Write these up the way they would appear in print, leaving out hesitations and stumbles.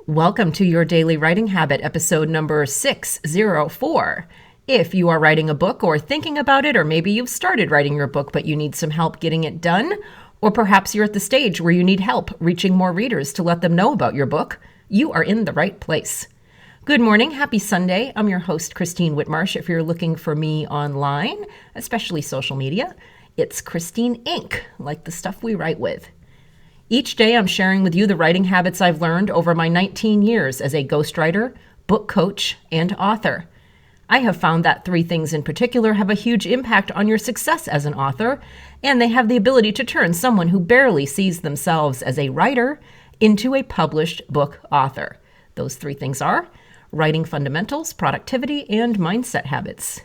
Welcome to your Daily Writing Habit, episode number 604. If you are writing a book or thinking about it, or maybe you've started writing your book but you need some help getting it done, or perhaps you're at the stage where you need help reaching more readers to let them know about your book, you are in the right place. Good morning. Happy Sunday. I'm your host, Christine Whitmarsh. If you're looking for me online, especially social media, it's Christine Inc., like the stuff we write with. Each day, I'm sharing with you the writing habits I've learned over my 19 years as a ghostwriter, book coach, and author. I have found that three things in particular have a huge impact on your success as an author, and they have the ability to turn someone who barely sees themselves as a writer into a published book author. Those three things are writing fundamentals, productivity, and mindset habits.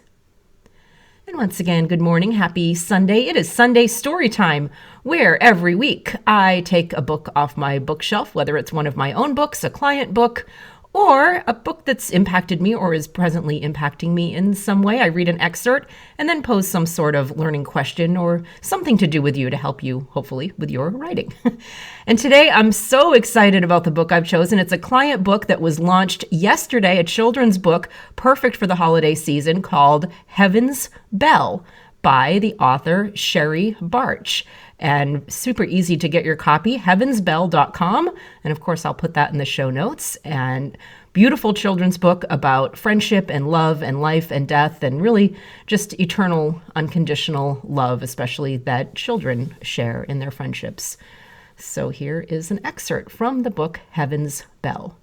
And once again, good morning. Happy Sunday. It is Sunday story time, where every week I take a book off my bookshelf, whether it's one of my own books, a client book, or a book that's impacted me or is presently impacting me in some way. I read an excerpt and then pose some sort of learning question or something to do with you to help you, hopefully, with your writing. And today I'm so excited about the book I've chosen. It's a client book that was launched yesterday, a children's book perfect for the holiday season called Heaven's Bell by the author Sherry Barch. And super easy to get your copy, heavensbell.com. And of course, I'll put that in the show notes. And beautiful children's book about friendship and love and life and death and really just eternal, unconditional love, especially that children share in their friendships. So here is an excerpt from the book Heaven's Bell.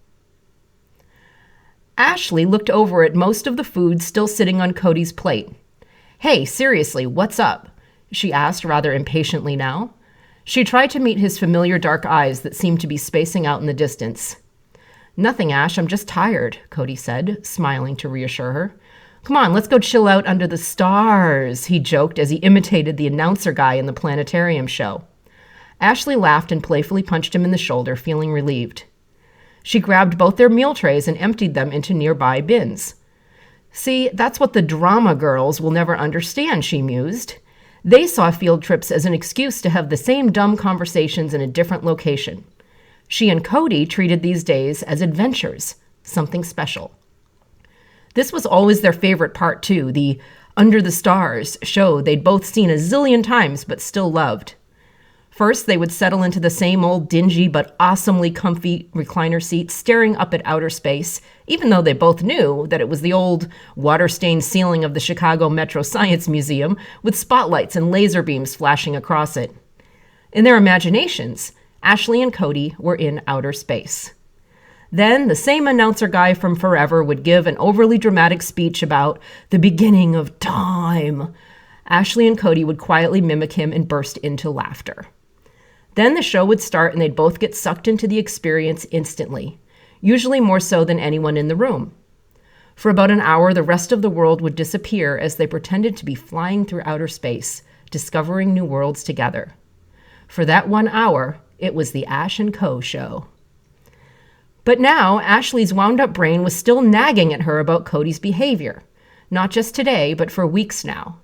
Ashley looked over at most of the food still sitting on Cody's plate. "Hey, seriously, what's up?" she asked rather impatiently now. She tried to meet his familiar dark eyes that seemed to be spacing out in the distance. "Nothing, Ash, I'm just tired," Cody said, smiling to reassure her. "Come on, let's go chill out under the stars," he joked as he imitated the announcer guy in the planetarium show. Ashley laughed and playfully punched him in the shoulder, feeling relieved. She grabbed both their meal trays and emptied them into nearby bins. "See, that's what the drama girls will never understand," she mused. They saw field trips as an excuse to have the same dumb conversations in a different location. She and Cody treated these days as adventures, something special. This was always their favorite part, too, the Under the Stars show they'd both seen a zillion times but still loved. First, they would settle into the same old dingy but awesomely comfy recliner seat staring up at outer space, even though they both knew that it was the old water-stained ceiling of the Chicago Metro Science Museum with spotlights and laser beams flashing across it. In their imaginations, Ashley and Cody were in outer space. Then the same announcer guy from Forever would give an overly dramatic speech about the beginning of time. Ashley and Cody would quietly mimic him and burst into laughter. Then the show would start and they'd both get sucked into the experience instantly, usually more so than anyone in the room. For about an hour, the rest of the world would disappear as they pretended to be flying through outer space, discovering new worlds together. For that 1 hour, it was the Ash and Co. show. But now, Ashley's wound-up brain was still nagging at her about Cody's behavior, not just today, but for weeks now.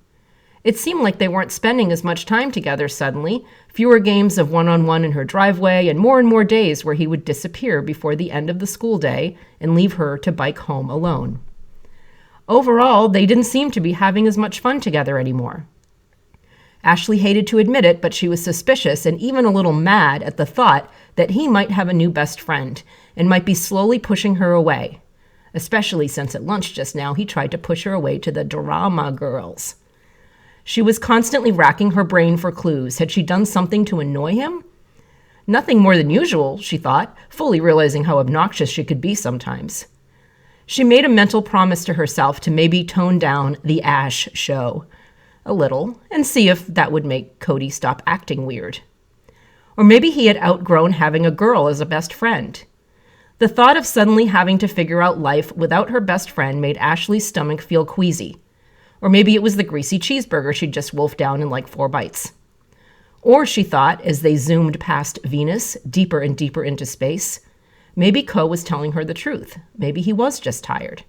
It seemed like they weren't spending as much time together suddenly, fewer games of one-on-one in her driveway, and more days where he would disappear before the end of the school day and leave her to bike home alone. Overall, they didn't seem to be having as much fun together anymore. Ashley hated to admit it, but she was suspicious and even a little mad at the thought that he might have a new best friend and might be slowly pushing her away, especially since at lunch just now he tried to push her away to the drama girls. She was constantly racking her brain for clues. Had she done something to annoy him? Nothing more than usual, she thought, fully realizing how obnoxious she could be sometimes. She made a mental promise to herself to maybe tone down the Ash show a little and see if that would make Cody stop acting weird. Or maybe he had outgrown having a girl as a best friend. The thought of suddenly having to figure out life without her best friend made Ashley's stomach feel queasy. Or maybe it was the greasy cheeseburger she'd just wolfed down in like 4 bites. Or she thought, as they zoomed past Venus, deeper and deeper into space, maybe Co was telling her the truth. Maybe he was just tired.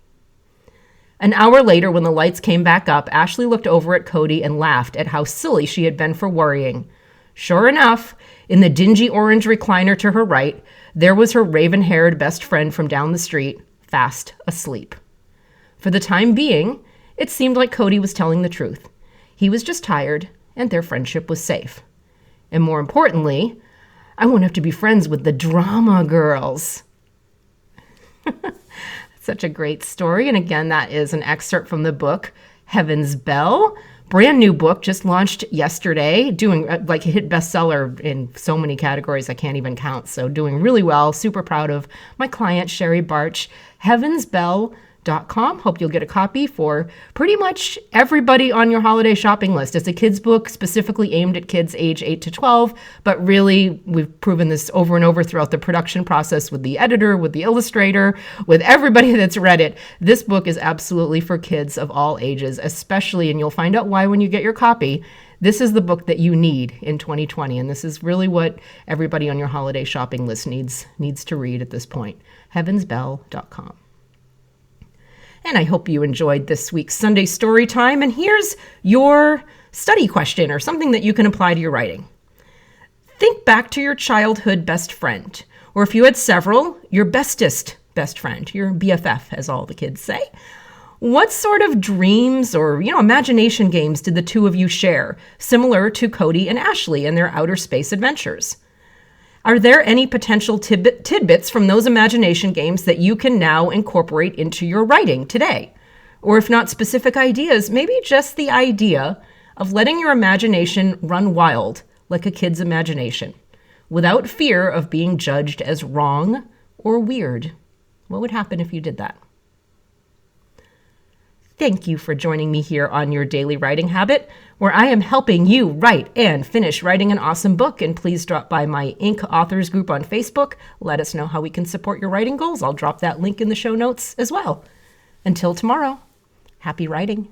An hour later, when the lights came back up, Ashley looked over at Cody and laughed at how silly she had been for worrying. Sure enough, in the dingy orange recliner to her right, There was her raven-haired best friend from down the street, fast asleep. For the time being, it seemed like Cody was telling the truth. He was just tired, and their friendship was safe. And more importantly, I won't have to be friends with the drama girls. Such a great story. And again, that is an excerpt from the book, Heaven's Bell. Brand new book, just launched yesterday, doing like a hit bestseller in so many categories I can't even count. So doing really well. Super proud of my client, Sherry Barch. heavensbell.com. Hope you'll get a copy for pretty much everybody on your holiday shopping list. It's a kid's book specifically aimed at kids age 8 to 12, but really we've proven this over and over throughout the production process with the editor, with the illustrator, with everybody that's read it. This book is absolutely for kids of all ages, especially, and you'll find out why when you get your copy. This is the book that you need in 2020, and this is really what everybody on your holiday shopping list needs to read at this point. heavensbell.com. And I hope you enjoyed this week's Sunday Story Time. And here's your study question or something that you can apply to your writing. Think back to your childhood best friend, or if you had several, your bestest best friend, your BFF, as all the kids say. What sort of dreams or, imagination games did the two of you share, similar to Cody and Ashley and their outer space adventures? Are there any potential tidbits from those imagination games that you can now incorporate into your writing today? Or if not specific ideas, maybe just the idea of letting your imagination run wild like a kid's imagination, without fear of being judged as wrong or weird. What would happen if you did that? Thank you for joining me here on Your Daily Writing Habit, where I am helping you write and finish writing an awesome book. And please drop by my Inc. Authors group on Facebook. Let us know how we can support your writing goals. I'll drop that link in the show notes as well. Until tomorrow, happy writing.